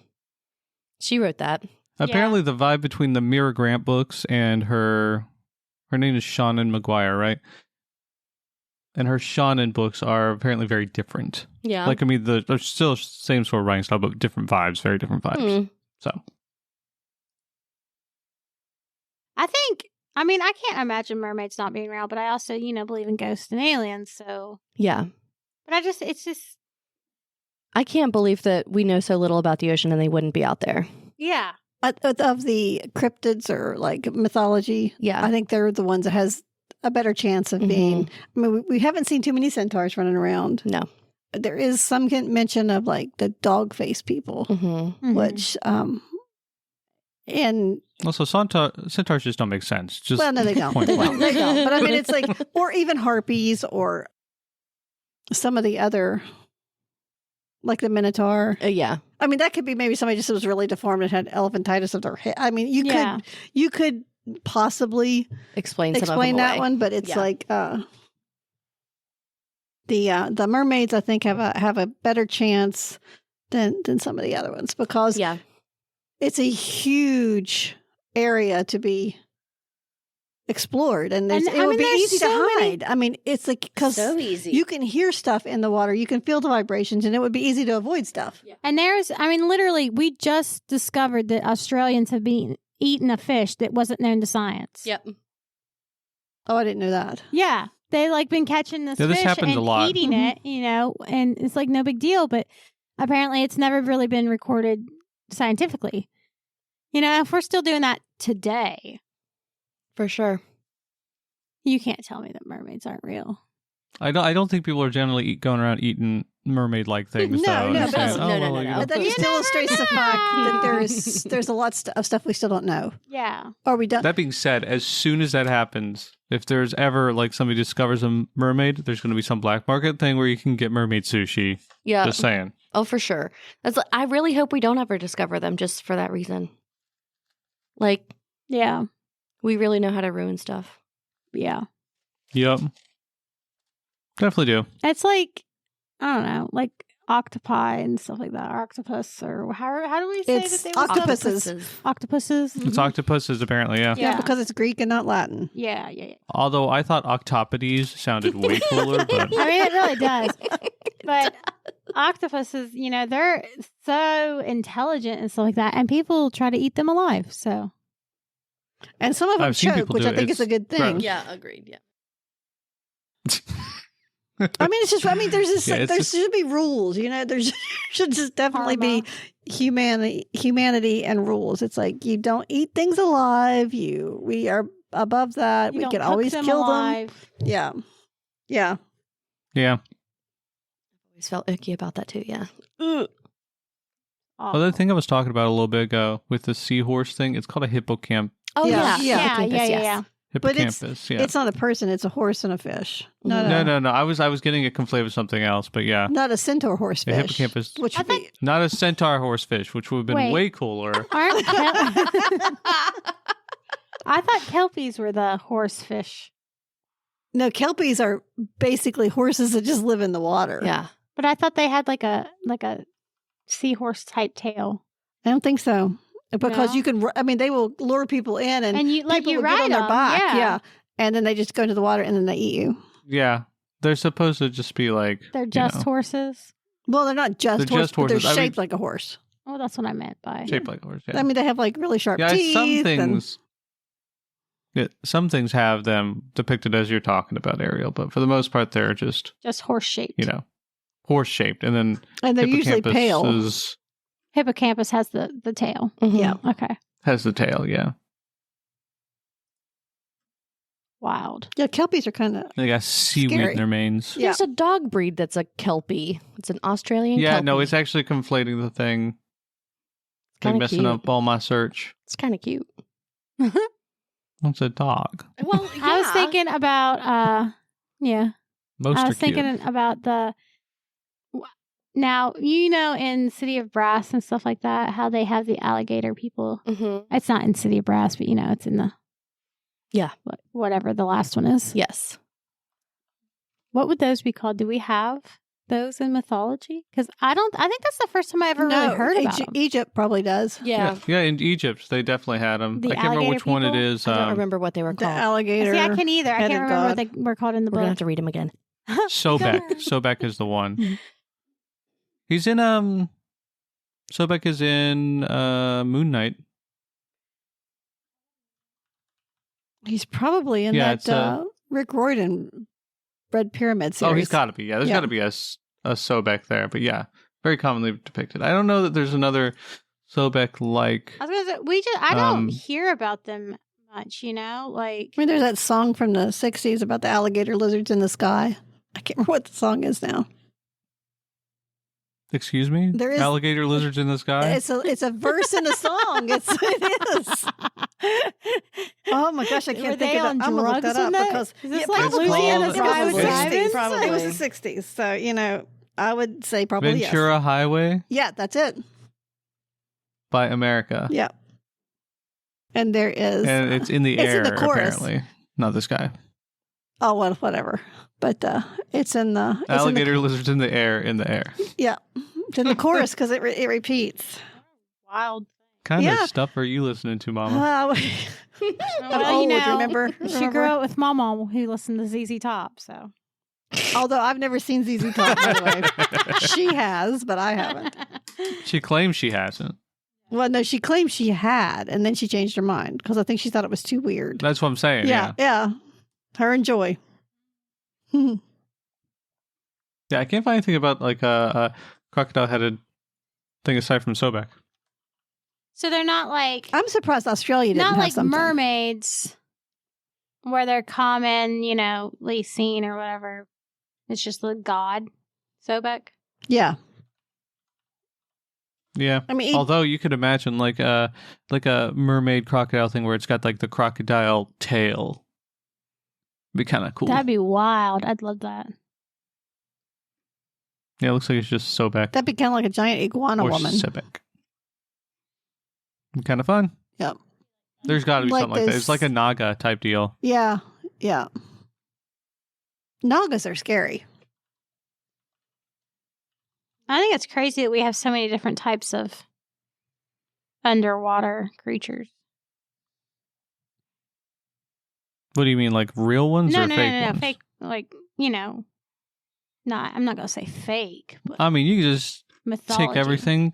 She wrote that. Apparently, the vibe between the Mira Grant books and her name is Shannon McGuire, right? And her Shannon books are apparently very different. Yeah. Like, I mean, they're still same sort of writing style, but different vibes, very different vibes. So, I mean, I can't imagine mermaids not being real, but I also, believe in ghosts and aliens, so. Yeah. But it's just. I can't believe that we know so little about the ocean and they wouldn't be out there. Yeah. Of the cryptids or like mythology, Yeah. I think they're the ones that has a better chance of being. I mean, we haven't seen too many centaurs running around. No. There is some mention of like the dog face people, Mm-hmm. which, and also, centaurs just don't make sense. Just well, no, they don't. point They blank. don't. They don't. But I mean, it's like, or even harpies or some of the other, like the minotaur. Yeah. I mean, that could be maybe somebody just was really deformed and had elephantitis of their head. I mean, you could possibly Explain some explain of them that away. one, but it's Yeah. like the mermaids, I think, have a better chance than some of the other ones because Yeah. it's a huge area to be explored, and it would be there's easy to so many- hide. I mean, it's like because So easy. you can hear stuff in the water, you can feel the vibrations, and it would be easy to avoid stuff. And literally, we just discovered that Australians have been eating a fish that wasn't known to science. Yep. Oh, I didn't know that. Yeah. They been catching this Yeah, this fish happens and a lot. eating it, and it's like no big deal, but apparently it's never really been recorded scientifically. If we're still doing that today, For sure. you can't tell me that mermaids aren't real. I don't think people are generally going around eating mermaid-like things. No, though, no, and but- saying, No, "Oh, no, well, no, you no. know, But that You just never illustrates the fact that know. there's a lot of stuff we still don't know. Yeah. Are we done? That being said, as soon as that happens, if there's ever like somebody discovers a mermaid, there's going to be some black market thing where you can get mermaid sushi. Yeah. Just saying. Oh, for sure. I really hope we don't ever discover them just for that reason. Like, Yeah. we really know how to ruin stuff. Yeah. Yep. Definitely do. It's like, I don't know, like octopi and stuff like that. Octopus, or how do we say It's that they were octopuses. Octopuses. It's octopuses, apparently, yeah. Yeah. Yeah, because it's Greek and not Latin. Yeah. Although I thought octopodes sounded way cooler, but I mean, it really does. But octopuses, they're so intelligent and stuff like that, and people try to eat them alive. So And some of them I've seen choke, people which do I it. think is a good thing. gross. Yeah, agreed. Yeah. I mean, it's just. I mean, there's just Yeah, it's there just- should be rules. There should just definitely be humanity and rules. It's like you don't eat things alive. We are above that. you We don't can cook always them kill alive. them. Yeah, yeah. yeah. Always felt icky about that too. Yeah. Awful. Well, the thing I was talking about a little bit ago with the seahorse thing, it's called a hippocamp. Oh, Yeah. yeah. Yeah. Hippocampus, yes. yeah. But it's- Hippocampus, yeah. It's not a person. It's a horse and a fish. Not No. I was getting it conflated with something else, but yeah. not a centaur horse Yeah, fish. hippocampus. Which would be Not a centaur horsefish, which would have been Wait. way cooler. Aren't I thought kelpies were the horse fish, no. Kelpies are basically horses that just live in the water. Yeah. but I thought they had like a seahorse type tail. I don't think so. Because No? you can, I mean, they will lure people in and And you people will ride get on their them, back. yeah. And then they just go into the water and then they eat you. Yeah. They're supposed to just be like, They're just horses. Well, they're not just They're horses, just but they're horses. I mean- shaped like a horse. Oh, that's what I meant by. shaped like a horse. Yeah. I mean, they have like really sharp yeah, teeth. some and- things. Yeah, some things have them depicted as you're talking about, Ariel, but for the most part, they're just Just horse shaped. horse shaped, and then and they're usually hippocampus pale. Hippocampus has the tail. Mhm. Yeah. Okay. has the tail. Yeah, Wild. Yeah, kelpies are kind of. They got seaweed Scary. in their manes. Yeah. There's a dog breed that's a Kelpie. It's an Australian Yeah, Kelpie. no, it's actually conflating the thing. Like kinda messing cute. up all my search. It's kind of cute. It's a dog. Well, yeah. I was thinking about, Most I are was cute. thinking about now, in City of Brass and stuff like that, how they have the alligator people. Mm-hmm. It's not in City of Brass, but it's in the whatever the last one is. Yes. What would those be called? Do we have those in mythology? Because I think that's the first time I ever really heard about them. Egypt probably does. Yeah. Yeah, in Egypt, they definitely had them. The I can't remember which alligator one it people? is. I don't remember what they were The called. alligator. See, I can't either. I headed can't remember what god. they were called in the We're going to book. have to read them again. Sobek. Sobek is the one. He's in Sobek is in Moon Knight. He's probably in Yeah, that it's a- Rick Riordan Red Pyramid series. Oh, he's got to be. Yeah, there's got to be a Sobek there. But yeah, very commonly depicted. I don't know that there's another Sobek like. I was gonna say I don't Um, hear about them much. Like I mean, there's that song from the 60s about the alligator lizards in the sky. I can't remember what the song is now. Excuse me? There is- alligator lizards in the sky? It's a verse in a song. It is. Oh my gosh, I Were can't they think of on it. I'm gonna look drugs that up when that- because is this yeah, like probably. Louisiana It was Sky the with 60s, Sirens? probably. It was the 60s. So, I would say probably Ventura yes. Highway Yeah, that's it. by America. Yeah. And there is And it's in the it's air, in the chorus. apparently. Not this guy. oh well, whatever. But it's in the it's Alligator lizards in the air, in the air. yeah, it's in the chorus because it repeats. wild. Kind Yeah. of stuff are you listening to, Mama? I'm Well, old, remember? She grew up with Mama who listened to ZZ Top, so. Although I've never seen ZZ Top, by the way. She has, but I haven't. She claims she hasn't. Well, no, she claimed she had, and then she changed her mind because I think she thought it was too weird. That's what I'm saying. Yeah. Her and Joy. Yeah, I can't find anything about like a crocodile-headed thing aside from Sobek. So they're not like I'm surprised Australia didn't not have like something. mermaids, where they're commonly seen or whatever. It's just the god Sobek. Yeah. Yeah. I mean, Although you could imagine like a mermaid crocodile thing where it's got like the crocodile tail. Be kind of cool. That'd be wild. I'd love that. Yeah, it looks like it's just Sobek that'd be kind of like a giant iguana or woman. Sebek. Kind of fun. Yep. There's got to be Like something like that. this- It's like a Naga type deal. Yeah. Yeah. Nagas are scary. I think it's crazy that we have so many different types of underwater creatures. What do you mean, like real ones No, or no, fake no, no, ones? fake. Like not. I'm not gonna say fake, but I mean, you can just mythology. take everything,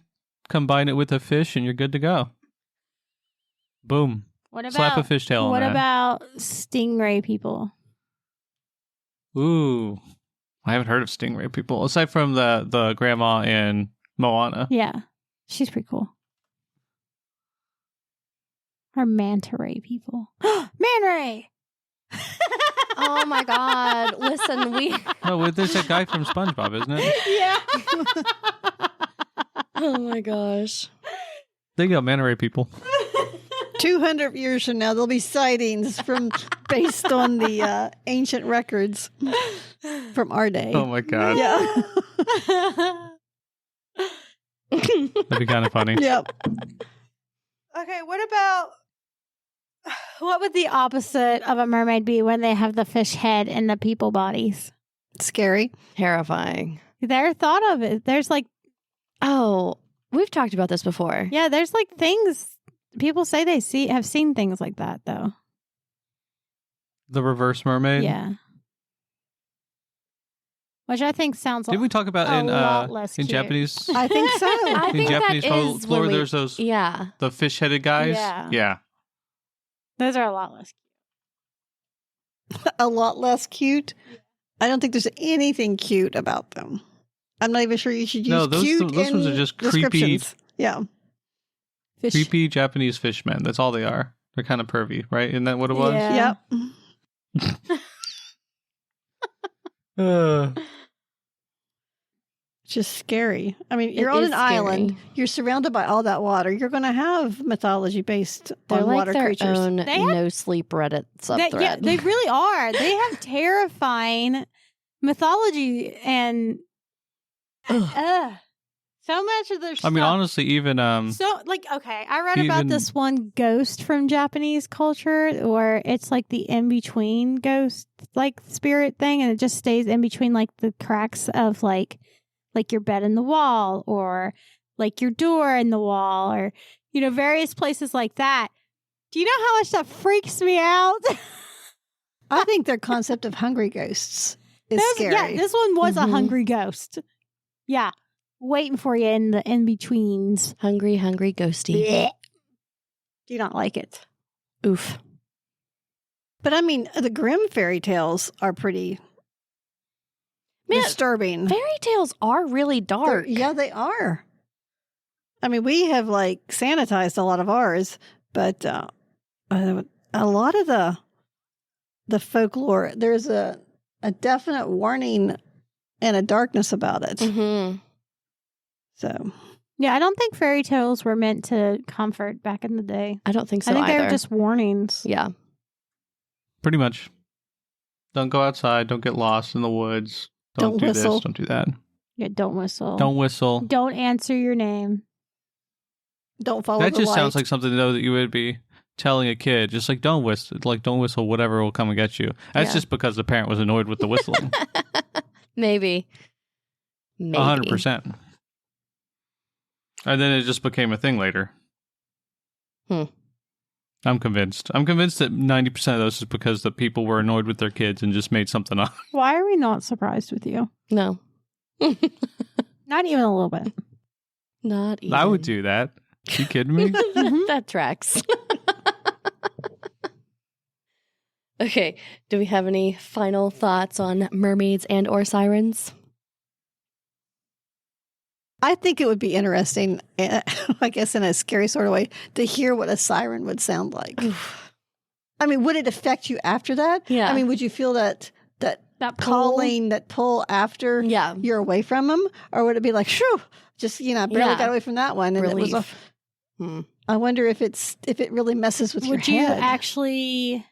combine it with a fish, and you're good to go. Boom. What about Slap a fishtail on what that. about stingray people? Ooh. I haven't heard of stingray people, aside from the grandma in Moana. Yeah, she's pretty cool. Or manta ray people. Man ray. Oh my God. Listen, No, there's that guy from SpongeBob, isn't it? Yeah. oh my gosh. There you go, manta ray people. 200 years from now, there'll be sightings from based on the ancient records from our day. Oh my god. Yeah. That'd be kind of funny. Yep. Okay, what would the opposite of a mermaid be when they have the fish head and the people bodies? Scary. Terrifying. They're thought of it. There's like, Oh, we've talked about this before. yeah, there's like things people say they have seen things like that though. The reverse mermaid. Yeah. Which I think sounds Did we talk about a lot less in cute. Japanese? I think so. I in think Japanese that is folklore, when we- there's those Yeah. the fish-headed guys. Yeah. Those are a lot less cute. A lot less cute. I don't think there's anything cute about them. I'm not even sure you should use No, those cute ones in are just creepy- descriptions. Yeah. Fish. Creepy Japanese fishmen. That's all they are. They're kind of pervy, right? Isn't that what it was? Yeah. Yep. It's just scary. I mean, you're It on is an island. scary. You're surrounded by all that water. You're going to have mythology based They're on like water their creatures. own They have- no sleep Reddit subthread. Yeah, they really are. They have terrifying mythology and so much of their I stuff. mean, honestly, even So, okay, I read about even- this one ghost from Japanese culture where it's like the in-between ghost, like spirit thing, and it just stays in between, like, the cracks of, like your bed in the wall or, like, your door in the wall or, various places like that. Do you know how much that freaks me out? I think their concept of hungry ghosts is scary. Yeah, this one was a Mhm. hungry ghost. Yeah, waiting for you in the in-betweens. Hungry ghosty. Blech. Do you not like it? Oof. But I mean, the Grimm fairy tales are pretty Man, disturbing. fairy tales are really dark. Yeah, they are. I mean, we have like sanitized a lot of ours, but a lot of the folklore, there's a definite warning and a darkness about it. Mm-hmm. So Yeah, I don't think fairy tales were meant to comfort back in the day. I don't think so I think either. they were just warnings. Yeah. pretty much, don't go outside. Don't get lost in the woods. Don't do whistle. this. Don't do that. Yeah, don't whistle. Don't whistle. Don't answer your name. don't follow That the just light. sounds like something though that you would be telling a kid. Just like don't whistle. Like don't whistle. Whatever will come and get you. That's Yeah. just because the parent was annoyed with the whistling. Maybe. 100%. And then it just became a thing later. I'm convinced. I'm convinced that 90% of those is because the people were annoyed with their kids and just made something up. Why are we not surprised with you? No. Not even a little bit. Not even. I would do that. You kidding me? That tracks. Okay. Do we have any final thoughts on mermaids and or sirens? I think it would be interesting, I guess in a scary sort of way, to hear what a siren would sound like. I mean, would it affect you after that? Yeah. I mean, would you feel that That calling, that pull after Yeah. you're away from them? Or would it be like, shoo, just, I barely Yeah. got away from that one. And Relief. it was I wonder if it really messes with Would your you head. actually?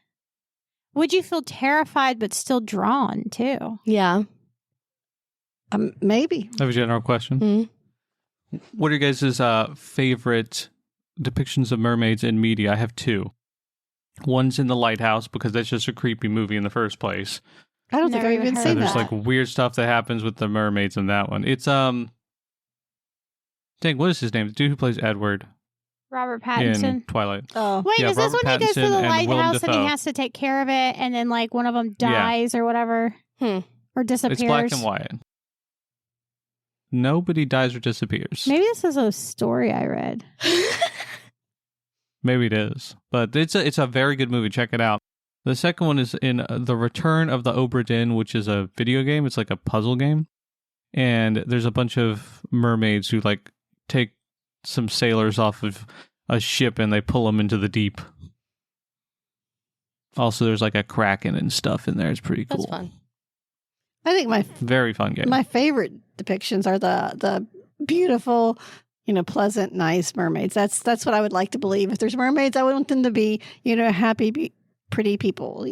Would you feel terrified but still drawn too? Yeah. Maybe. I have a general question. Mhm. What are your guys' favorite depictions of mermaids in media? I have two. One's in The Lighthouse because that's just a creepy movie in the first place. I don't think Never I've even even heard seen And of there's that. like weird stuff that happens with the mermaids in that one. It's dang, what is his name? The dude who plays Edward Robert in Pattinson. Twilight. Oh, Wait, Yeah, is this Robert when he goes to Pattinson the and Willem lighthouse and he Dafoe. has to take care of it, and then like one of them dies or whatever, or disappears? It's black and white. Nobody dies or disappears. Maybe this is a story I read. Maybe it is, but it's a very good movie. Check it out. The second one is in The Return of the Obra Dinn, which is a video game. It's like a puzzle game, and there's a bunch of mermaids who like take some sailors off of a ship and they pull them into the deep. Also, there's like a kraken and stuff in there. It's pretty cool. That's fun. I think Very fun game. my favorite depictions are the beautiful, pleasant, nice mermaids. That's what I would like to believe. If there's mermaids, I want them to be, happy, pretty people.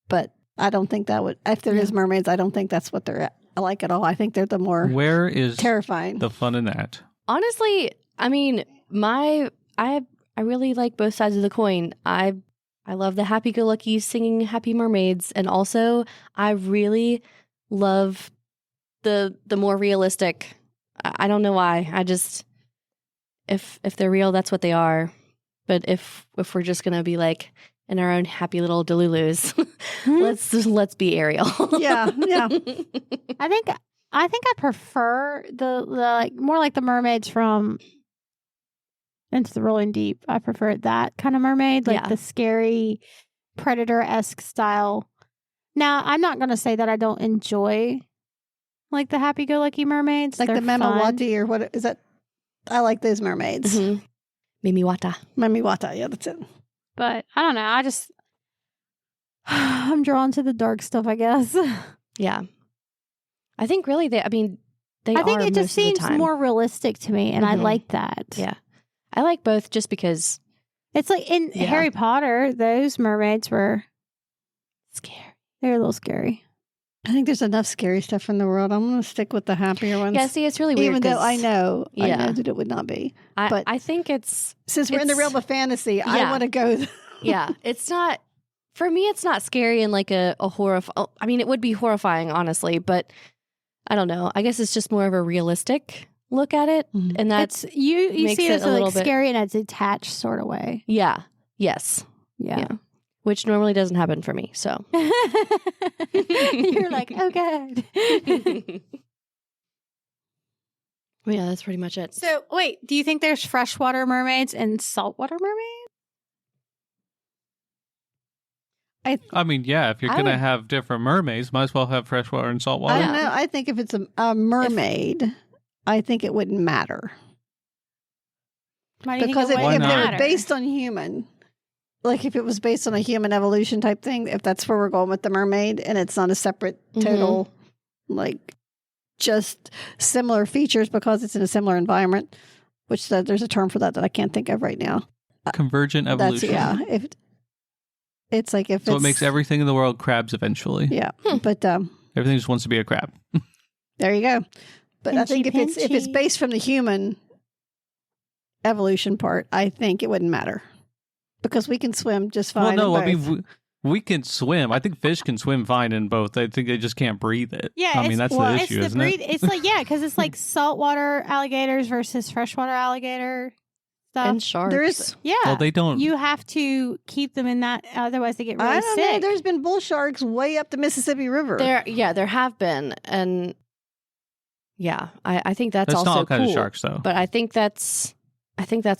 But I don't think that would. If there is mermaids, I don't think that's what they're like at all. I think they're the more Where is terrifying. the fun in that? Honestly, I mean, I really like both sides of the coin. I love the happy-go-lucky singing happy mermaids, and also I really love the more realistic. I don't know why. I just if they're real, that's what they are. But if we're just gonna be like in our own happy little delulus, let's be Ariel. Yeah. I think I prefer the like more like the mermaids from Into the Rolling Deep. I prefer that kind of mermaid, like Yeah. the scary predator-esque style. Now, I'm not going to say that I don't enjoy like the happy-go-lucky mermaids. Like They're the fun. Mamawati or what is that? I like those mermaids. Mhm. Mimiwata. Mamiwata, yeah, that's it. But I don't know. I'm drawn to the dark stuff, I guess. Yeah. I think really they I think are it just most of the seems time. more realistic to me, and I Mhm. like that. Yeah. I like both just because It's like in Yeah. Harry Potter, those mermaids were scary. they're a little scary. I think there's enough scary stuff in the world. I'm going to stick with the happier ones. Yeah, see, it's really weird. Even though 'cause I know Yeah. that it would not be. I, but- I think it's Since we're in the It's- realm of fantasy, I Yeah. want to go. yeah, it's not for me. It's not scary in like a horror. I mean, it would be horrifying, honestly, but I don't know. I guess it's just more of a realistic look at it, Mhm. and that's It's you makes see it it as a little like bit- scary in a detached sort of way. yeah, yes, Yeah. Yeah. which normally doesn't happen for me. So You're like, oh god. yeah, that's pretty much it. So wait, do you think there's freshwater mermaids and saltwater mermaids? I mean, yeah, if you're I going to would- have different mermaids, might as well have freshwater and I saltwater. don't know. I think if it's a mermaid, I think it wouldn't matter. Why do you Because think if, it Why wouldn't if they not? were matter? based on human, like if it was based on a human evolution type thing, if that's where we're going with the mermaid and it's not a separate total, like just similar features because it's in a similar environment, which there's a term for that I can't think of right now. Convergent evolution. That's, yeah. If it's like if So it's it makes everything in the world crabs eventually. yeah. Hmm. But Everything just wants to be a crab. there you go. But I Pinchy, think if it's pinchy. based from the human evolution part, I think it wouldn't matter because we can swim just fine. Well, no, in I both. mean, we can swim. I think fish can swim fine in both. I think they just can't breathe it. Yeah, I mean, that's the it's issue, the isn't breed. it? It's like because it's like saltwater alligators versus freshwater alligator stuff. and sharks. There's- yeah, Well, they don't. you have to keep them in that, otherwise they get really I don't know. sick. There's been bull sharks way up the Mississippi River. there have been, and yeah, I think that's That's also not all kinds cool. of sharks, though. But I think that's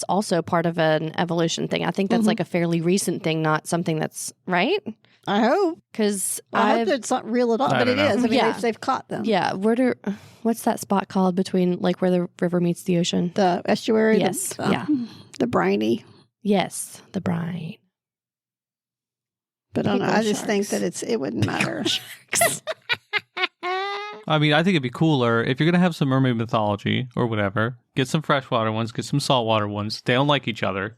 also part of an evolution thing. I think that's Mhm. like a fairly recent thing, not something that's right. I hope. Because I hope it's not real at all, I but it don't know. is. I mean, Yeah. they've caught them. yeah, what's that spot called between like where the river meets the ocean? The estuary. Yes, The, yeah. The briny. Yes, the brine. But I don't know. Pickle I just think sharks. that it wouldn't matter. I mean, I think it'd be cooler if you're going to have some mermaid mythology or whatever. Get some freshwater ones, get some saltwater ones. They don't like each other.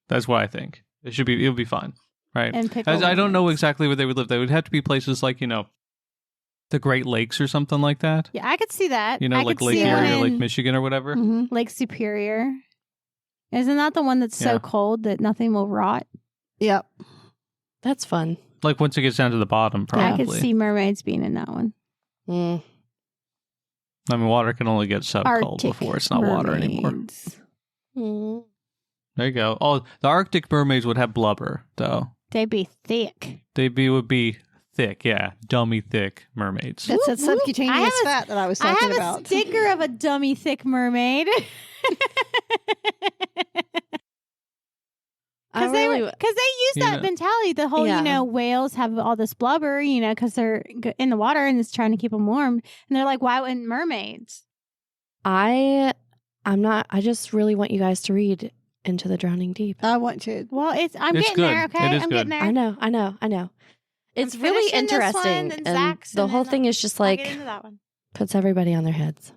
That's what I think. It would be fun, right? And pickle I don't know mermaids. exactly where they would live. They would have to be places like, the Great Lakes or something like that. Yeah, I could see that. I Like could Lake see one Erie or Lake in Michigan or whatever. Mhm. Lake Superior. Isn't that the one that's Yeah. so cold that nothing will rot? Yep. That's fun. Like once it gets down to the bottom, I probably. could see mermaids being in that one. Mm. I mean, water can only get so cold Arctic before it's not water anymore. mermaids. Mm. There you go. Oh, the Arctic mermaids would have blubber, though. They'd be thick. Would be thick, yeah. Dummy thick mermaids. That's that Whoop, whoop. subcutaneous I have a- fat that I was I talking have about. a sticker of a dummy thick mermaid. I Because they really, use You that know- mentality. The whole, Yeah. whales have all this blubber, because they're in the water and it's trying to keep them warm. And they're like, why wouldn't mermaids? I'm not. I just really want you guys to read Into the Drowning Deep. I want to. Well, I'm It's getting good. there. Okay, It is I'm good. getting there. I know. It's really finishing this one, interesting, then and Zach's, the and whole then thing is just I'll like get into that one. puts everybody on their heads.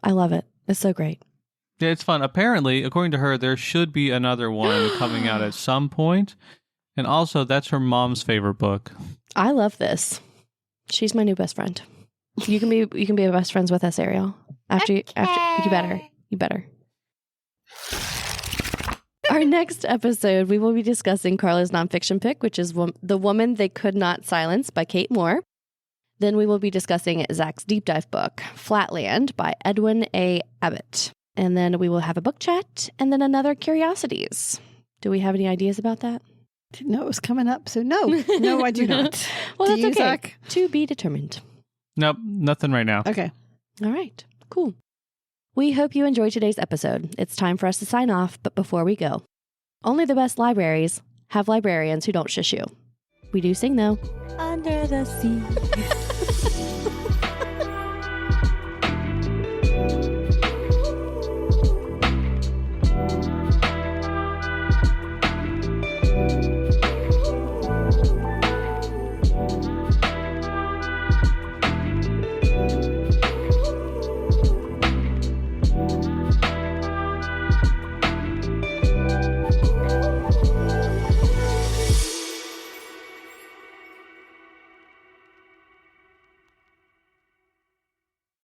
I love it. It's so great. Yeah, it's fun. Apparently, according to her, there should be another one coming out at some point. And also, that's her mom's favorite book. I love this. She's my new best friend. You can be best friends with us, Ariel. After you better. Our next episode, we will be discussing Carla's nonfiction pick, which is The Woman They Could Not Silence by Kate Moore. Then we will be discussing Zach's deep dive book, Flatland by Edwin A. Abbott. And then we will have a book chat and then another Curiosities. Do we have any ideas about that? Didn't know it was coming up, so no. No, I do not. Well, Do that's you, okay. Zach? To be determined. Nope, nothing right now. Okay. All right, cool. We hope you enjoyed today's episode. It's time for us to sign off, but before we go, only the best libraries have librarians who don't shush you. We do sing, though. Under the sea.